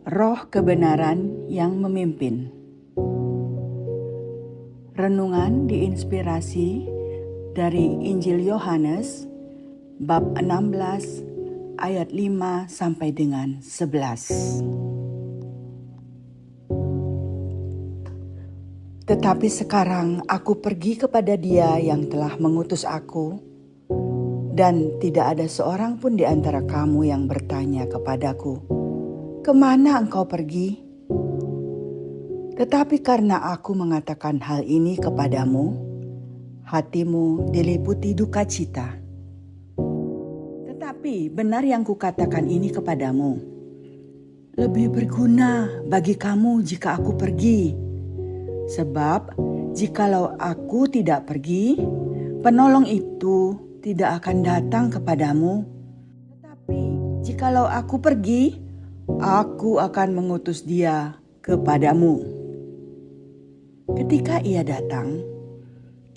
Roh kebenaran yang memimpin. Renungan diinspirasi dari Injil Yohanes bab 16 ayat 5 sampai dengan 11. Tetapi sekarang aku pergi kepada Dia yang telah mengutus aku, dan tidak ada seorang pun di antara kamu yang bertanya kepadaku, "Kemana engkau pergi?" Tetapi karena aku mengatakan hal ini kepadamu, hatimu diliputi duka cita. Tetapi benar yang kukatakan ini kepadamu, lebih berguna bagi kamu jika aku pergi. Sebab jikalau aku tidak pergi, penolong itu tidak akan datang kepadamu. Tetapi jikalau aku pergi, aku akan mengutus Dia kepadamu. Ketika Ia datang,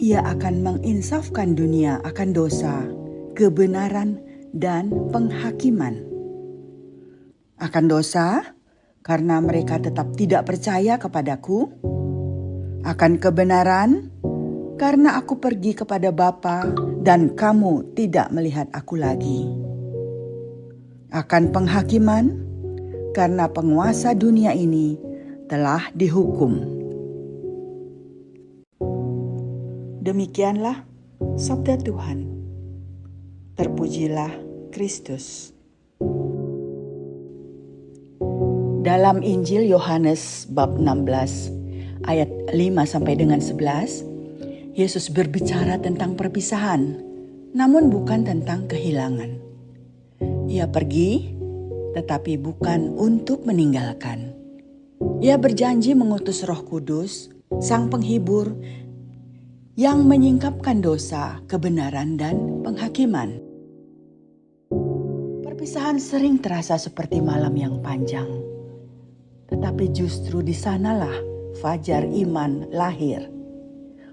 Ia akan menginsafkan dunia akan dosa, kebenaran, dan penghakiman. Akan dosa, karena mereka tetap tidak percaya kepadaku. Akan kebenaran, karena aku pergi kepada Bapa dan kamu tidak melihat aku lagi. Akan penghakiman, karena penguasa dunia ini telah dihukum. Demikianlah sabda Tuhan. Terpujilah Kristus. Dalam Injil Yohanes bab 16 ayat 5 sampai dengan 11, Yesus berbicara tentang perpisahan, namun bukan tentang kehilangan. Ia pergi, tetapi bukan untuk meninggalkan. Ia berjanji mengutus Roh Kudus, Sang Penghibur, yang menyingkapkan dosa, kebenaran, dan penghakiman. Perpisahan sering terasa seperti malam yang panjang, tetapi justru di sanalah fajar iman lahir.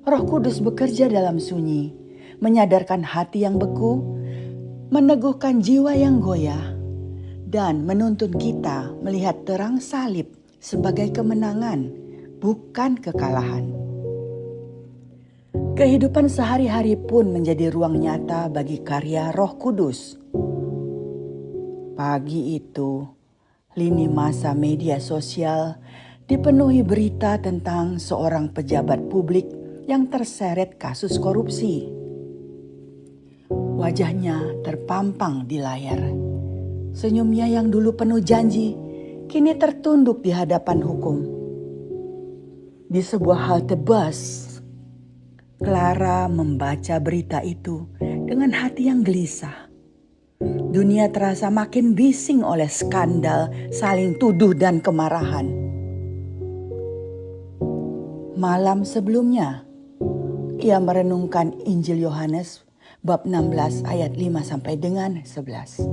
Roh Kudus bekerja dalam sunyi, menyadarkan hati yang beku, meneguhkan jiwa yang goyah, dan menuntun kita melihat terang salib sebagai kemenangan, bukan kekalahan. Kehidupan sehari-hari pun menjadi ruang nyata bagi karya Roh Kudus. Pagi itu, lini masa media sosial dipenuhi berita tentang seorang pejabat publik yang terseret kasus korupsi. Wajahnya terpampang di layar. Senyumnya yang dulu penuh janji, kini tertunduk di hadapan hukum. Di sebuah halte bus, Clara membaca berita itu dengan hati yang gelisah. Dunia terasa makin bising oleh skandal, saling tuduh, dan kemarahan. Malam sebelumnya, ia merenungkan Injil Yohanes bab 16 ayat 5 sampai dengan 11.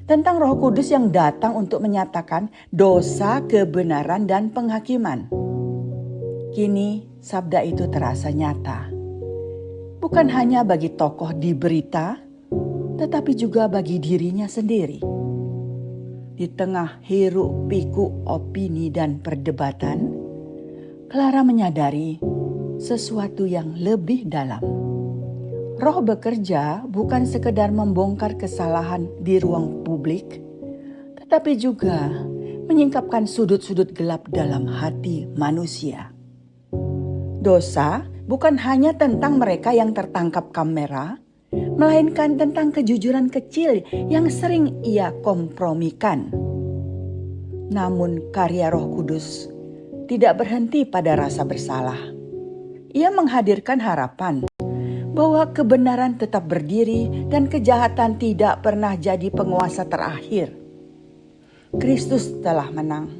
Tentang Roh Kudus yang datang untuk menyatakan dosa, kebenaran, dan penghakiman. Kini sabda itu terasa nyata. Bukan hanya bagi tokoh di berita, tetapi juga bagi dirinya sendiri. Di tengah hiruk pikuk opini dan perdebatan, Clara menyadari sesuatu yang lebih dalam. Roh bekerja bukan sekedar membongkar kesalahan di ruang publik, tetapi juga menyingkapkan sudut-sudut gelap dalam hati manusia. Dosa bukan hanya tentang mereka yang tertangkap kamera, melainkan tentang kejujuran kecil yang sering ia kompromikan. Namun karya Roh Kudus tidak berhenti pada rasa bersalah. Ia menghadirkan harapan bahwa kebenaran tetap berdiri dan kejahatan tidak pernah jadi penguasa terakhir. Kristus telah menang,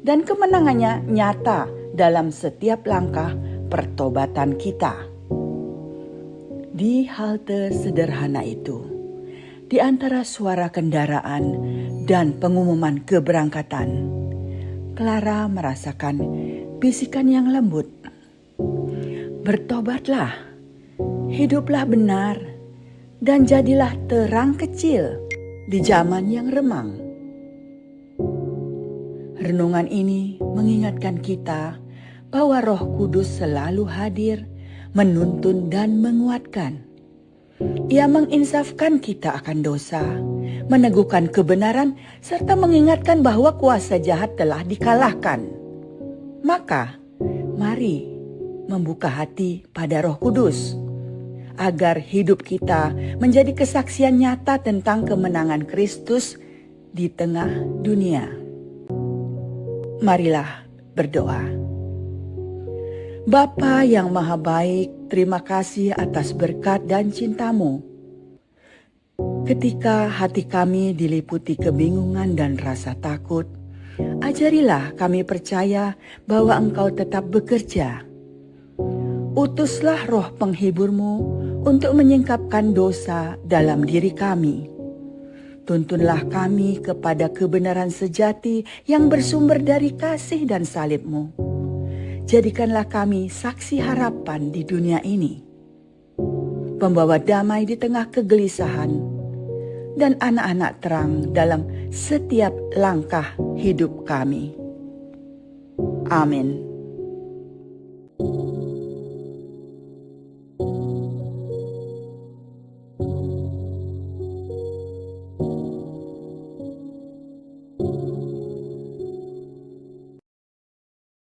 dan kemenangannya nyata dalam setiap langkah pertobatan kita. Di halte sederhana itu, di antara suara kendaraan dan pengumuman keberangkatan, Clara merasakan bisikan yang lembut. Bertobatlah, hiduplah benar, dan jadilah terang kecil di zaman yang remang. Renungan ini mengingatkan kita bahwa Roh Kudus selalu hadir, menuntun dan menguatkan. Ia menginsafkan kita akan dosa, meneguhkan kebenaran, serta mengingatkan bahwa kuasa jahat telah dikalahkan. Maka, mari membuka hati pada Roh Kudus, agar hidup kita menjadi kesaksian nyata tentang kemenangan Kristus di tengah dunia. Marilah berdoa. Bapa yang Maha Baik, terima kasih atas berkat dan cinta-Mu. Ketika hati kami diliputi kebingungan dan rasa takut, ajarilah kami percaya bahwa Engkau tetap bekerja. Utuslah roh penghibur-Mu untuk menyingkapkan dosa dalam diri kami. Tuntunlah kami kepada kebenaran sejati yang bersumber dari kasih dan salib-Mu. Jadikanlah kami saksi harapan di dunia ini, pembawa damai di tengah kegelisahan, dan anak-anak terang dalam setiap langkah hidup kami. Amin.